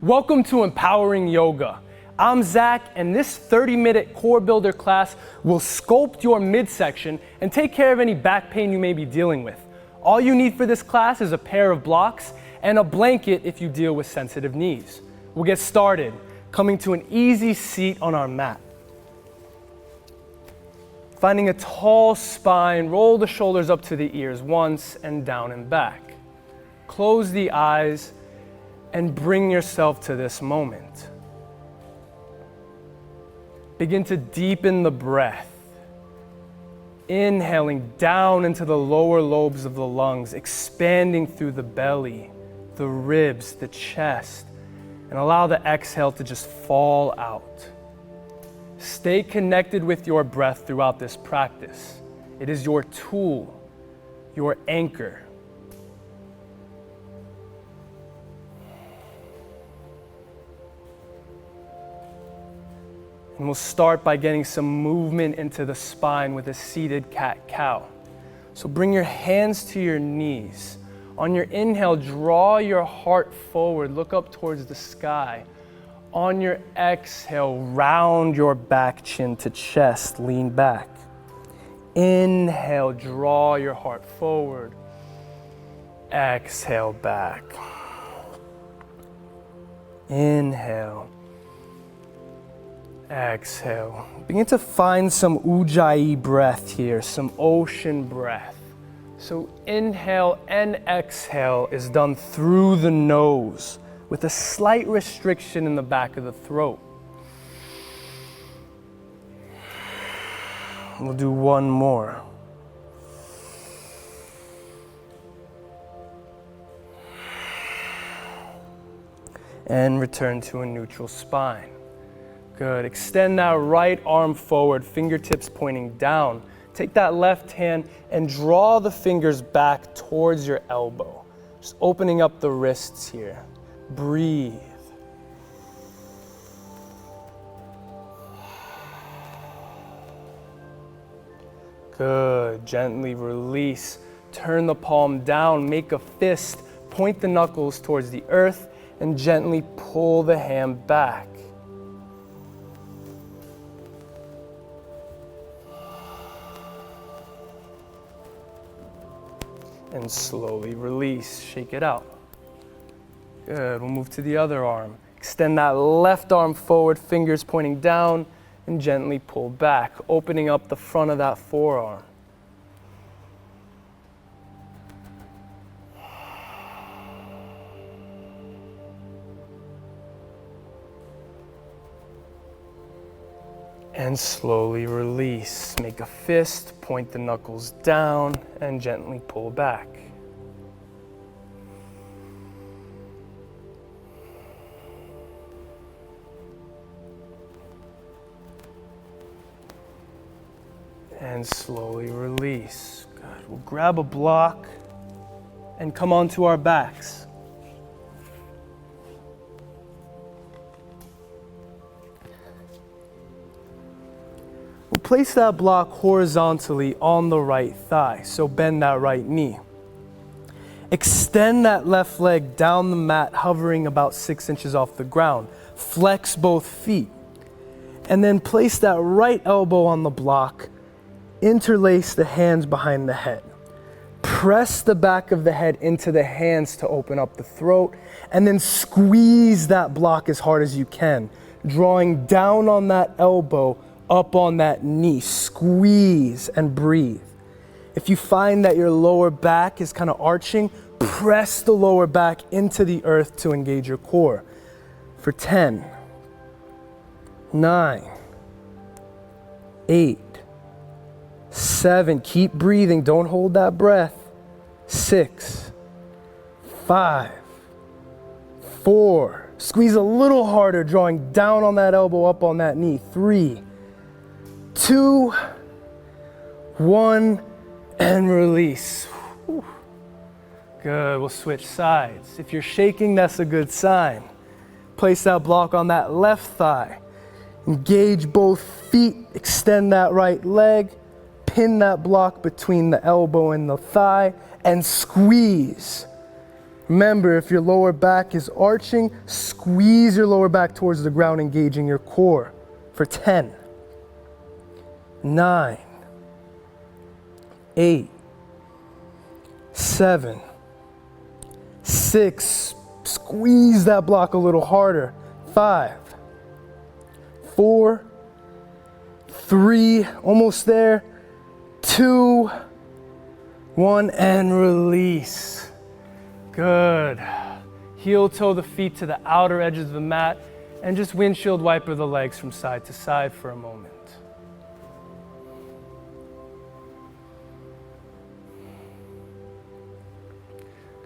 Welcome to Empowering Yoga. I'm Zach, and this 30-minute core builder class will sculpt your midsection and take care of any back pain you may be dealing with. All you need for this class is a pair of blocks and a blanket if you deal with sensitive knees. We'll get started, coming to an easy seat on our mat. Finding a tall spine, roll the shoulders up to the ears once and down and back. Close the eyes and bring yourself to this moment. Begin to deepen the breath. Inhaling down into the lower lobes of the lungs, expanding through the belly, the ribs, the chest, and allow the exhale to just fall out. Stay connected with your breath throughout this practice. It is your tool, your anchor. And we'll start by getting some movement into the spine with a seated cat-cow. So bring your hands to your knees. On your inhale, draw your heart forward, look up towards the sky. On your exhale, round your back, chin to chest, lean back. Inhale, draw your heart forward. Exhale, back. Inhale. Exhale. Begin to find some ujjayi breath here, some ocean breath. So inhale and exhale is done through the nose with a slight restriction in the back of the throat. We'll do one more. And return to a neutral spine. Good. Extend that right arm forward, fingertips pointing down. Take that left hand and draw the fingers back towards your elbow. Just opening up the wrists here. Breathe. Good. Gently release. Turn the palm down, make a fist, point the knuckles towards the earth, and gently pull the hand back. And slowly release, shake it out. Good, we'll move to the other arm. Extend that left arm forward, fingers pointing down, and gently pull back, opening up the front of that forearm. And slowly release. Make a fist, point the knuckles down, and gently pull back. And slowly release. Good. We'll grab a block and come onto our backs. We'll place that block horizontally on the right thigh, so bend that right knee. Extend that left leg down the mat, hovering about 6 inches off the ground. Flex both feet. And then place that right elbow on the block. Interlace the hands behind the head. Press the back of the head into the hands to open up the throat, and then squeeze that block as hard as you can, drawing down on that elbow, up on that knee. Squeeze and breathe. If you find that your lower back is kind of arching, press the lower back into the earth to engage your core. For 10, 9, 8, 7, keep breathing, don't hold that breath. 6, 5, 4, squeeze a little harder, drawing down on that elbow, up on that knee. 3, 2, 1, and release. Whew. Good, we'll switch sides. If you're shaking, that's a good sign. Place that block on that left thigh. Engage both feet, extend that right leg, pin that block between the elbow and the thigh, and squeeze. Remember, if your lower back is arching, squeeze your lower back towards the ground, engaging your core for 10, 9, 8, 7, 6, squeeze that block a little harder, 5, 4, 3, almost there, 2, 1, and release. Good. Heel toe the feet to the outer edges of the mat and just windshield wiper the legs from side to side for a moment.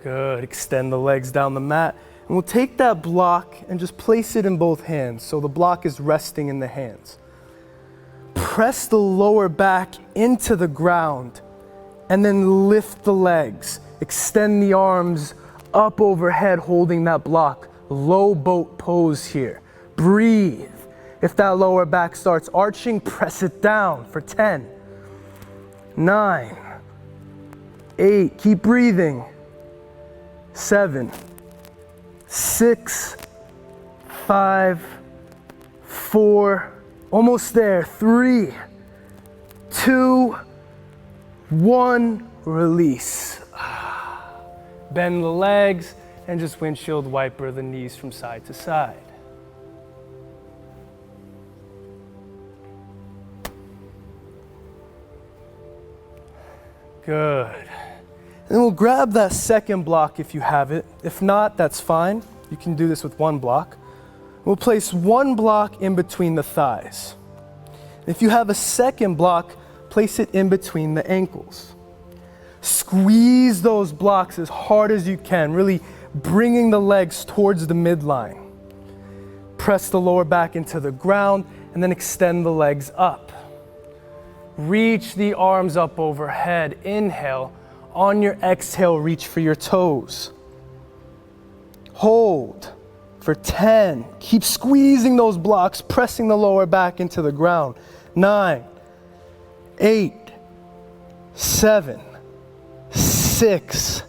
Good. Extend the legs down the mat. And we'll take that block and just place it in both hands so the block is resting in the hands. Press the lower back into the ground and then lift the legs. Extend the arms up overhead holding that block. Low boat pose here. Breathe. If that lower back starts arching, press it down for 10, 9, 8, keep breathing, 7, 6, 5, 4, almost there, 3, 2, 1, release. Bend the legs and just windshield wiper the knees from side to side. Good. And then we'll grab that second block if you have it. If not, that's fine. You can do this with one block. We'll place one block in between the thighs. If you have a second block, place it in between the ankles. Squeeze those blocks as hard as you can, really bringing the legs towards the midline. Press the lower back into the ground and then extend the legs up. Reach the arms up overhead. Inhale. On your exhale, reach for your toes. Hold for 10. Keep squeezing those blocks, pressing the lower back into the ground. 9, 8, 7, 6,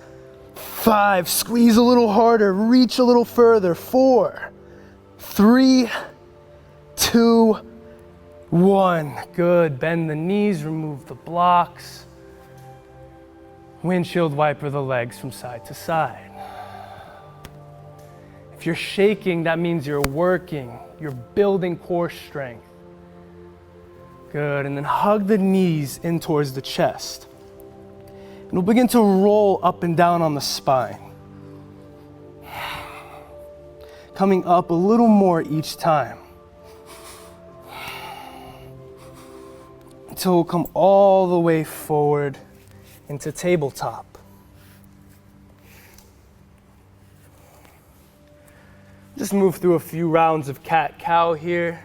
5. Squeeze a little harder. Reach a little further. 4, 3, 2, 1. Good. Bend the knees, remove the blocks. Windshield wiper the legs from side to side. If you're shaking, that means you're working. You're building core strength. Good. And then hug the knees in towards the chest. And we'll begin to roll up and down on the spine. Coming up a little more each time. Until we'll come all the way forward into tabletop. Just move through a few rounds of cat-cow here.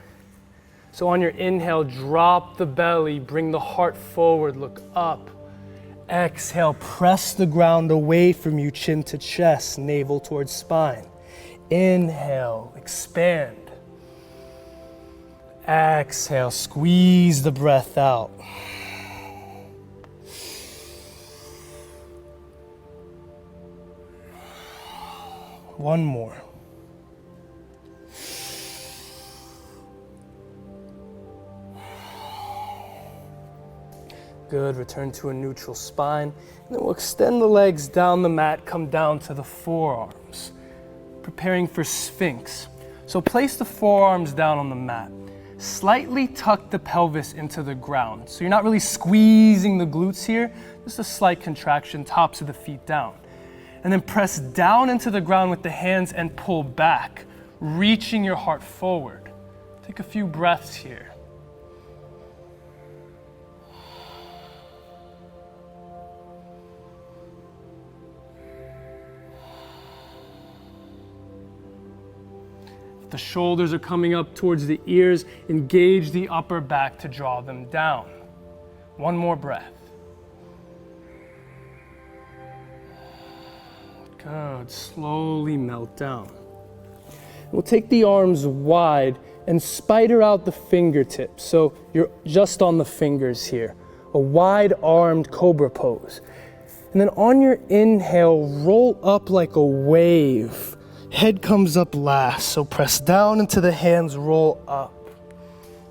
So on your inhale, drop the belly, bring the heart forward, look up. Exhale, press the ground away from you, chin to chest, navel towards spine. Inhale, expand. Exhale, squeeze the breath out. One more. Good, return to a neutral spine. And then we'll extend the legs down the mat, come down to the forearms. Preparing for Sphinx. So place the forearms down on the mat. Slightly tuck the pelvis into the ground. So you're not really squeezing the glutes here, just a slight contraction, tops of the feet down. And then press down into the ground with the hands and pull back, reaching your heart forward. Take a few breaths here. If the shoulders are coming up towards the ears, engage the upper back to draw them down. One more breath. Good, slowly melt down. We'll take the arms wide and spider out the fingertips. So you're just on the fingers here. A wide-armed cobra pose. And And then on your inhale, roll up like a wave. Head comes up last, so press down into the hands, roll up.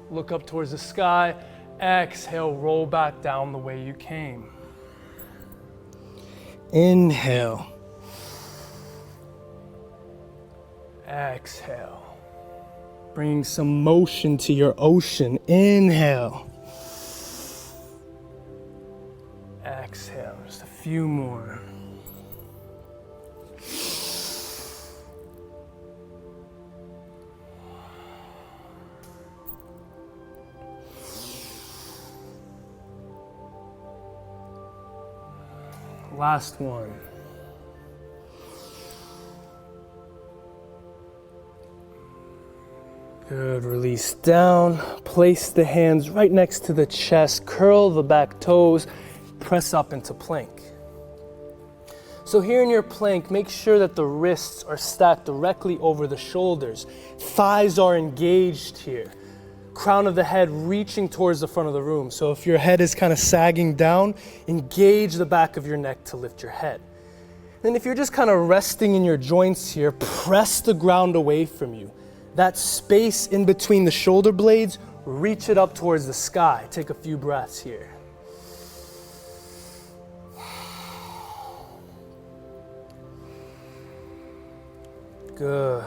Look up towards the sky. Exhale, roll back down the way you came. Inhale. Exhale. Bring some motion to your ocean. Inhale. Exhale. Just a few more. Last one. Good, release down. Place the hands right next to the chest. Curl the back toes. Press up into plank. So here in your plank, make sure that the wrists are stacked directly over the shoulders. Thighs are engaged here. Crown of the head reaching towards the front of the room. So if your head is kind of sagging down, engage the back of your neck to lift your head. Then if you're just kind of resting in your joints here, press the ground away from you. That space in between the shoulder blades, reach it up towards the sky. Take a few breaths here. Good.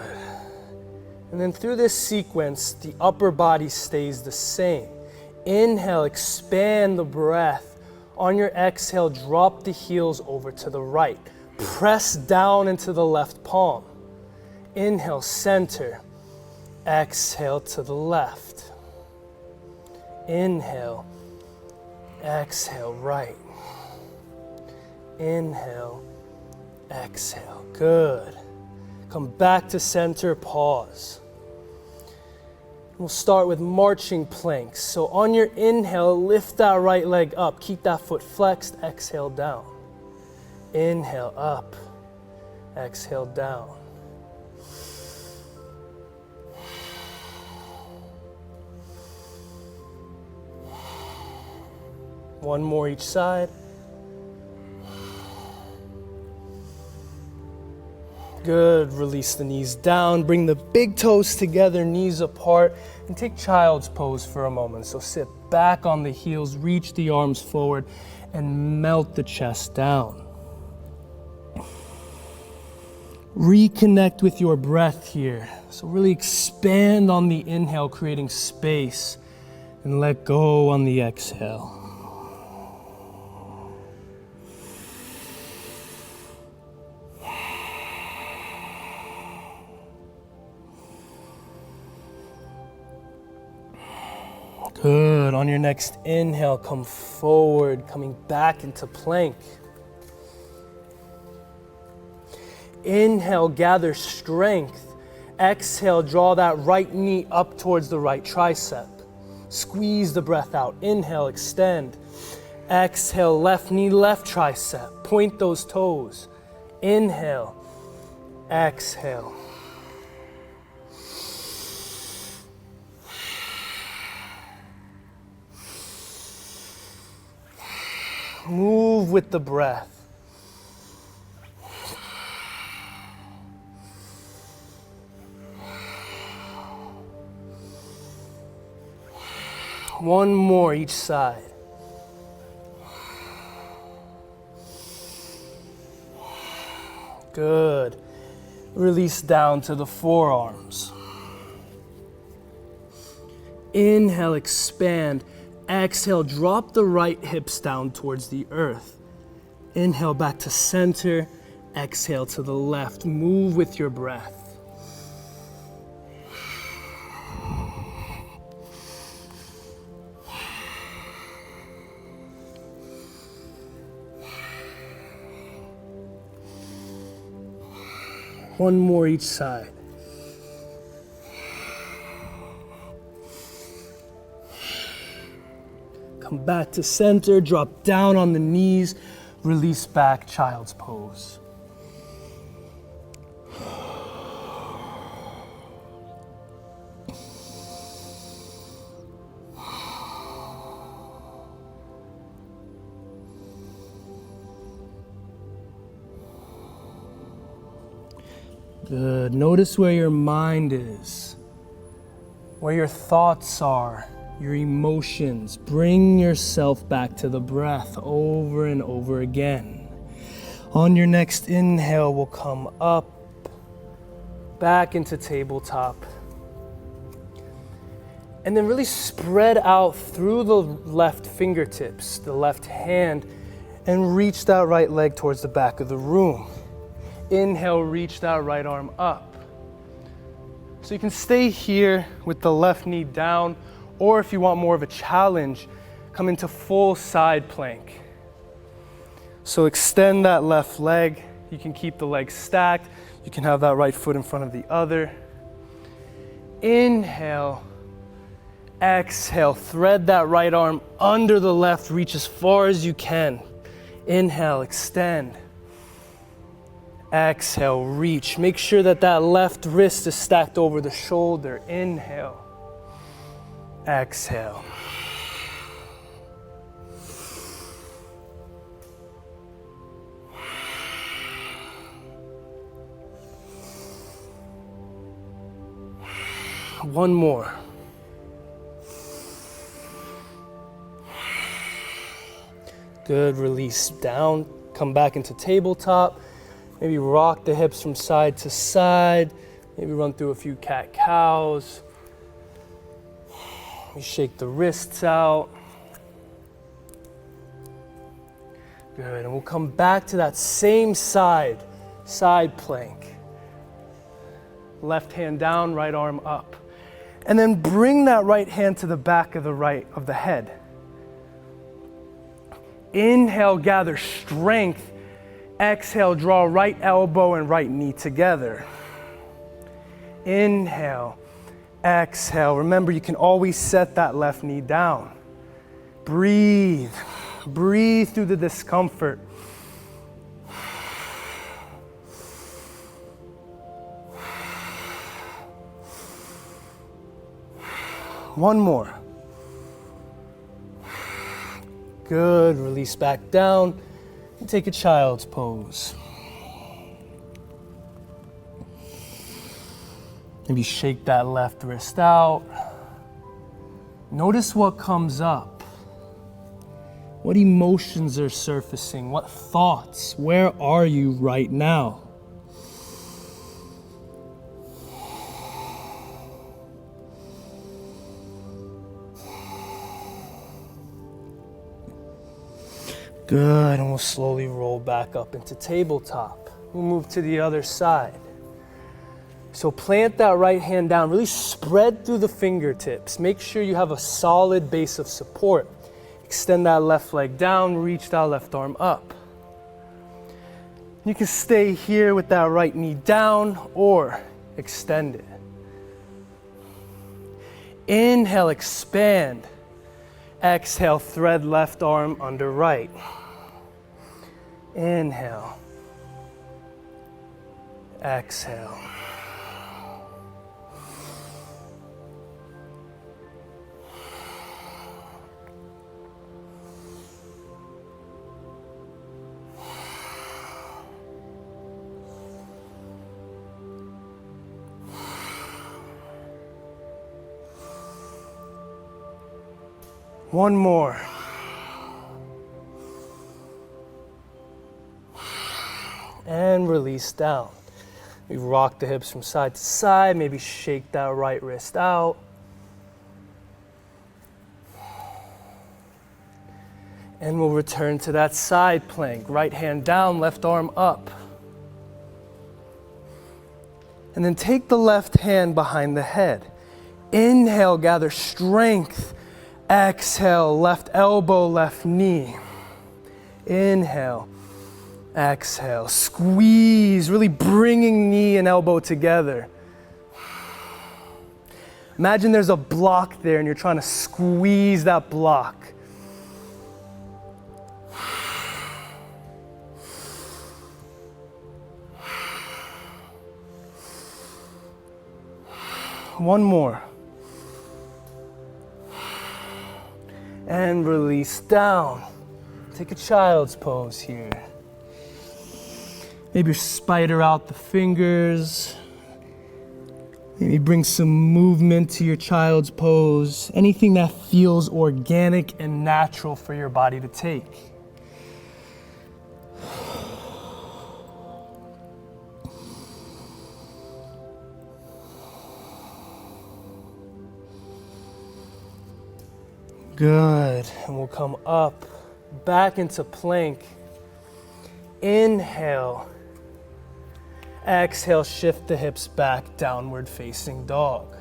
And then through this sequence, the upper body stays the same. Inhale, expand the breath. On your exhale, drop the heels over to the right. Press down into the left palm. Inhale, center. Exhale to the left. Inhale. Exhale, right. Inhale. Exhale. Good. Come back to center, pause. We'll start with marching planks. So on your inhale, lift that right leg up. Keep that foot flexed. Exhale down. Inhale up. Exhale down. One more each side. Good, release the knees down, bring the big toes together, knees apart, and take child's pose for a moment. So sit back on the heels, reach the arms forward, and melt the chest down. Reconnect with your breath here. So really expand on the inhale, creating space, and let go on the exhale. Good. On your next inhale, come forward, coming back into plank. Inhale, gather strength. Exhale, draw that right knee up towards the right tricep. Squeeze the breath out. Inhale, extend. Exhale, left knee, left tricep. Point those toes. Inhale. Exhale. Move with the breath. One more each side. Good. Release down to the forearms. Inhale, expand. Exhale, drop the right hips down towards the earth. Inhale back to center. Exhale to the left. Move with your breath. One more each side. Come back to center, drop down on the knees, release back, child's pose. Good. Notice where your mind is, where your thoughts are, your emotions. Bring yourself back to the breath over and over again. On your next inhale, we'll come up, back into tabletop. And then really spread out through the left fingertips, the left hand, and reach that right leg towards the back of the room. Inhale, reach that right arm up. So you can stay here with the left knee down, or if you want more of a challenge, come into full side plank. So extend that left leg. You can keep the legs stacked. You can have that right foot in front of the other. Inhale. Exhale, thread that right arm under the left, reach as far as you can. Inhale, extend. Exhale, reach. Make sure that that left wrist is stacked over the shoulder. Inhale. Exhale. One more. Good, release down, come back into tabletop. Maybe rock the hips from side to side. Maybe run through a few cat-cows. You shake the wrists out. Good, and we'll come back to that same side plank. Left hand down, right arm up. And then bring that right hand to the back of the head. Inhale, gather strength. Exhale, draw right elbow and right knee together. Inhale, exhale. Remember, you can always set that left knee down. Breathe. Breathe through the discomfort. One more. Good, release back down and take a child's pose. Maybe shake that left wrist out. Notice what comes up. What emotions are surfacing? What thoughts? Where are you right now? Good, and we'll slowly roll back up into tabletop. We'll move to the other side. So plant that right hand down, really spread through the fingertips. Make sure you have a solid base of support. Extend that left leg down, reach that left arm up. You can stay here with that right knee down or extend it. Inhale, expand. Exhale, thread left arm under right. Inhale. Exhale. One more. And release down. We rock the hips from side to side, maybe shake that right wrist out. And we'll return to that side plank. Right hand down, left arm up. And then take the left hand behind the head. Inhale, gather strength. Exhale, left elbow, left knee. Inhale. Exhale, squeeze, really bringing knee and elbow together. Imagine there's a block there and you're trying to squeeze that block. One more. And release down. Take a child's pose here. Maybe spider out the fingers. Maybe bring some movement to your child's pose. Anything that feels organic and natural for your body to take. Good. And we'll come up, back into plank. Inhale. Exhale, shift the hips back, downward facing dog.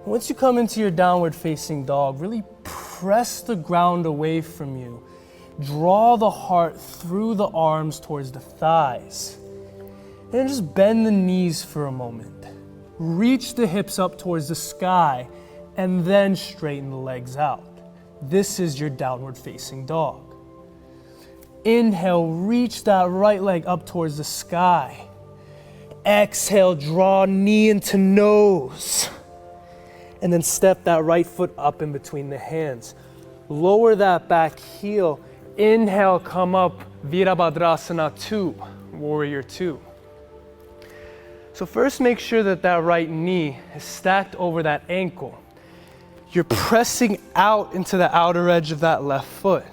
Once you come into your downward facing dog, really press the ground away from you. Draw the heart through the arms towards the thighs. And then just bend the knees for a moment. Reach the hips up towards the sky and then straighten the legs out. This is your downward facing dog. Inhale, reach that right leg up towards the sky. Exhale, draw knee into nose. And then step that right foot up in between the hands. Lower that back heel. Inhale, come up, Virabhadrasana 2, Warrior 2. So first make sure that that right knee is stacked over that ankle. You're pressing out into the outer edge of that left foot.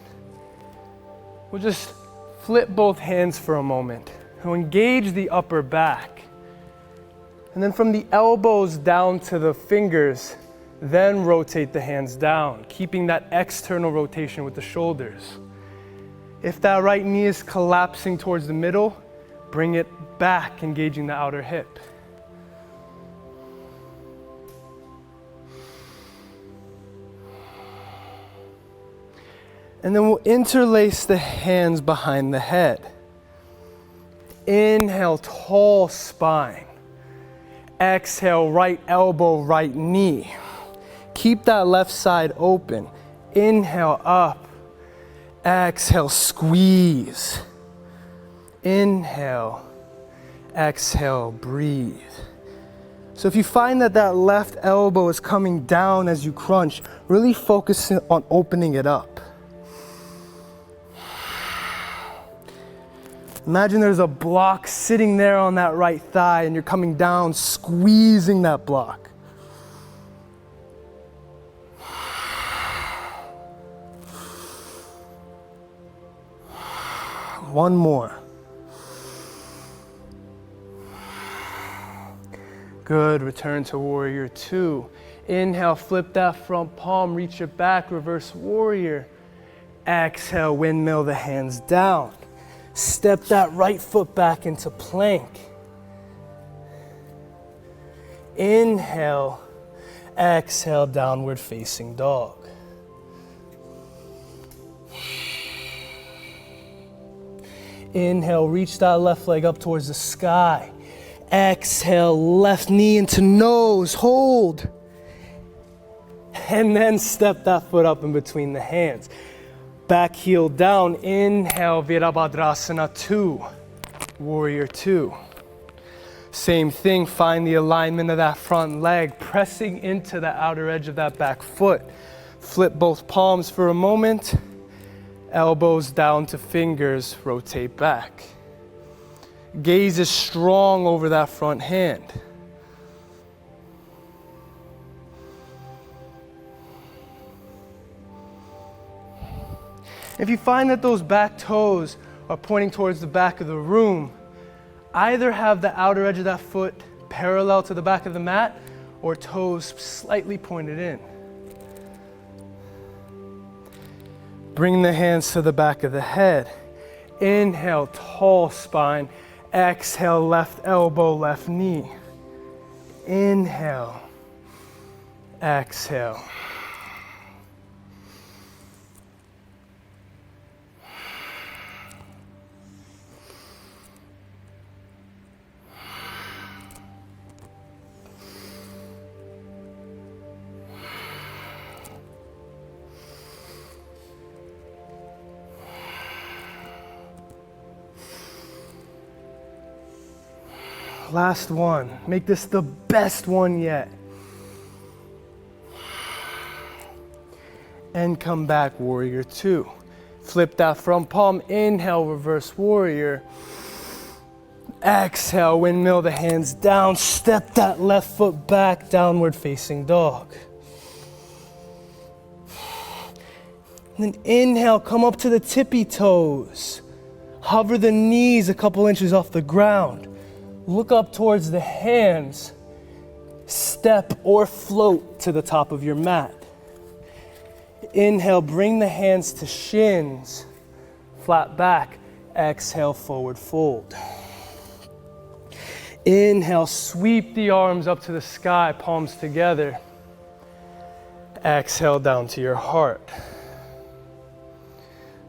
We'll just flip both hands for a moment. We'll engage the upper back. And then from the elbows down to the fingers, then rotate the hands down, keeping that external rotation with the shoulders. If that right knee is collapsing towards the middle, bring it back, engaging the outer hip. And then we'll interlace the hands behind the head. Inhale, tall spine. Exhale, right elbow, right knee. Keep that left side open. Inhale, up. Exhale, squeeze. Inhale, exhale, breathe. So if you find that that left elbow is coming down as you crunch, really focus on opening it up. Imagine there's a block sitting there on that right thigh and you're coming down, squeezing that block. One more. Good, return to Warrior 2. Inhale, flip that front palm, reach it back, reverse Warrior. Exhale, windmill the hands down. Step that right foot back into plank. Inhale, exhale, downward facing dog. Inhale, reach that left leg up towards the sky. Exhale, left knee into nose, hold. And then step that foot up in between the hands. Back heel down, inhale, Virabhadrasana 2, Warrior 2. Same thing, find the alignment of that front leg, pressing into the outer edge of that back foot. Flip both palms for a moment, elbows down to fingers, rotate back. Gaze is strong over that front hand. If you find that those back toes are pointing towards the back of the room, either have the outer edge of that foot parallel to the back of the mat or toes slightly pointed in. Bring the hands to the back of the head. Inhale, tall spine. Exhale, left elbow, left knee. Inhale, exhale. Last one. Make this the best one yet. And come back, Warrior 2. Flip that front palm. Inhale, reverse Warrior. Exhale, windmill the hands down, step that left foot back, downward facing dog. And then inhale, come up to the tippy toes. Hover the knees a couple inches off the ground. Look up towards the hands. Step or float to the top of your mat. Inhale, bring the hands to shins. Flat back. Exhale, forward fold. Inhale, sweep the arms up to the sky, palms together. Exhale, down to your heart.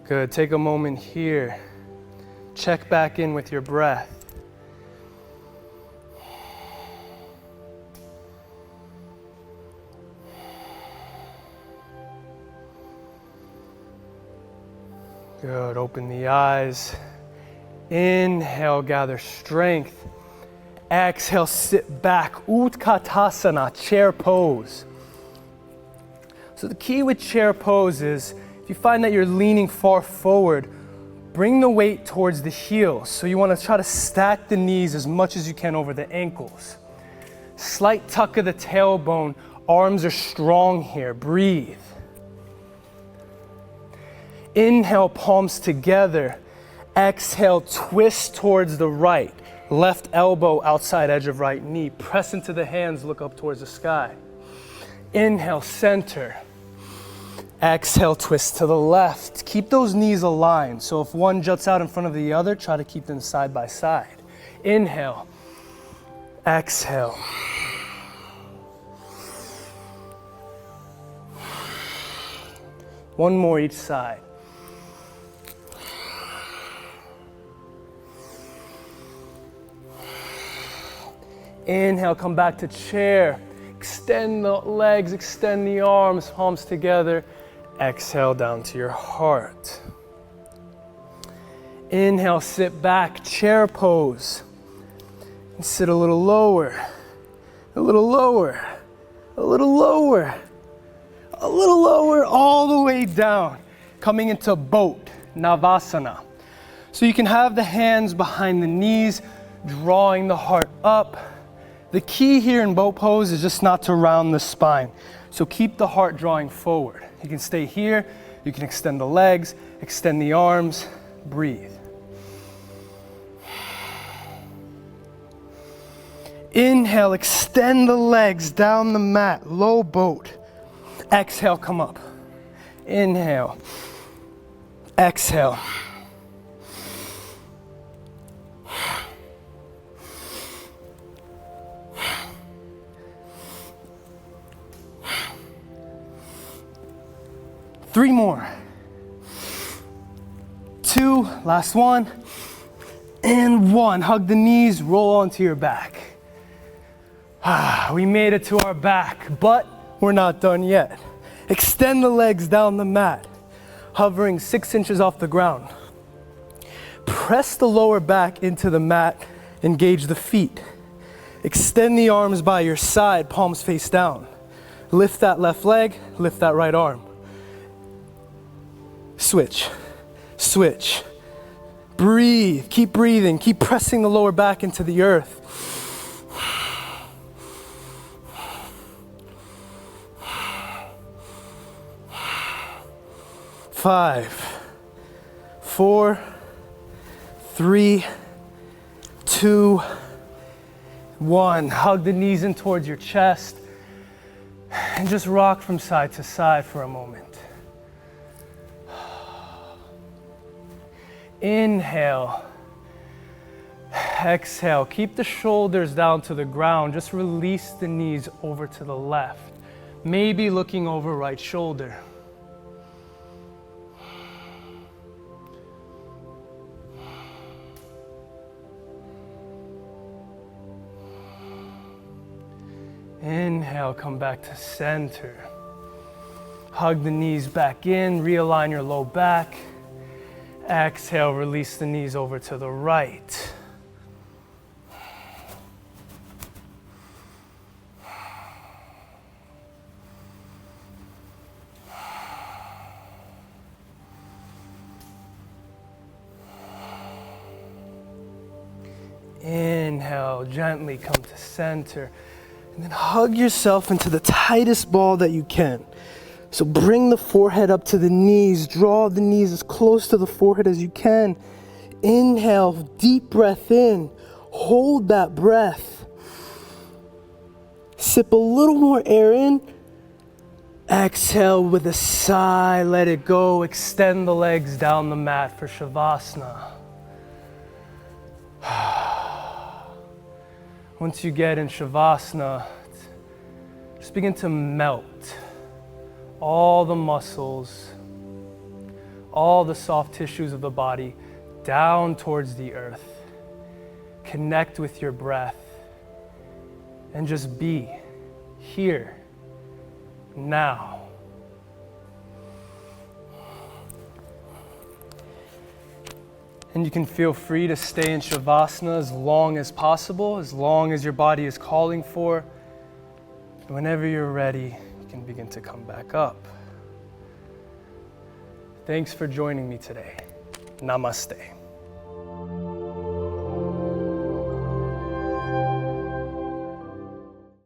Good, take a moment here. Check back in with your breath. Good, open the eyes. Inhale, gather strength. Exhale, sit back. Utkatasana, chair pose. So the key with chair pose is, if you find that you're leaning far forward, bring the weight towards the heels. So you want to try to stack the knees as much as you can over the ankles. Slight tuck of the tailbone. Arms are strong here. Breathe. Inhale, palms together. Exhale, twist towards the right. Left elbow outside edge of right knee. Press into the hands, look up towards the sky. Inhale, center. Exhale, twist to the left. Keep those knees aligned. So if one juts out in front of the other, try to keep them side by side. Inhale. Exhale. One more each side. Inhale, come back to chair. Extend the legs, extend the arms, palms together. Exhale, down to your heart. Inhale, sit back, chair pose. And sit a little lower, a little lower, a little lower, a little lower, all the way down. Coming into boat, Navasana. So you can have the hands behind the knees, drawing the heart up. The key here in boat pose is just not to round the spine. So keep the heart drawing forward. You can stay here, you can extend the legs, extend the arms, breathe. Inhale, extend the legs down the mat, low boat. Exhale, come up. Inhale, exhale. Three more. Two, last one. And one. Hug the knees, roll onto your back. We made it to our back, but we're not done yet. Extend the legs down the mat, hovering 6 inches off the ground. Press the lower back into the mat, engage the feet. Extend the arms by your side, palms face down. Lift that left leg, lift that right arm. Switch, switch. Breathe, keep breathing, keep pressing the lower back into the earth. Five, four, three, two, one. Hug the knees in towards your chest and just rock from side to side for a moment. Inhale, exhale, keep the shoulders down to the ground, just release the knees over to the left, maybe looking over right shoulder. Inhale, come back to center. Hug the knees back in, realign your low back. Exhale, release the knees over to the right. Inhale, gently come to center. And then hug yourself into the tightest ball that you can. So bring the forehead up to the knees. Draw the knees as close to the forehead as you can. Inhale, deep breath in. Hold that breath. Sip a little more air in. Exhale with a sigh, let it go. Extend the legs down the mat for Shavasana. Once you get in Shavasana, just begin to melt all the muscles, all the soft tissues of the body down towards the earth. Connect with your breath and just be here, now. And you can feel free to stay in Shavasana as long as possible, as long as your body is calling for. Whenever you're ready, you can begin to come back up. Thanks for joining me today. Namaste.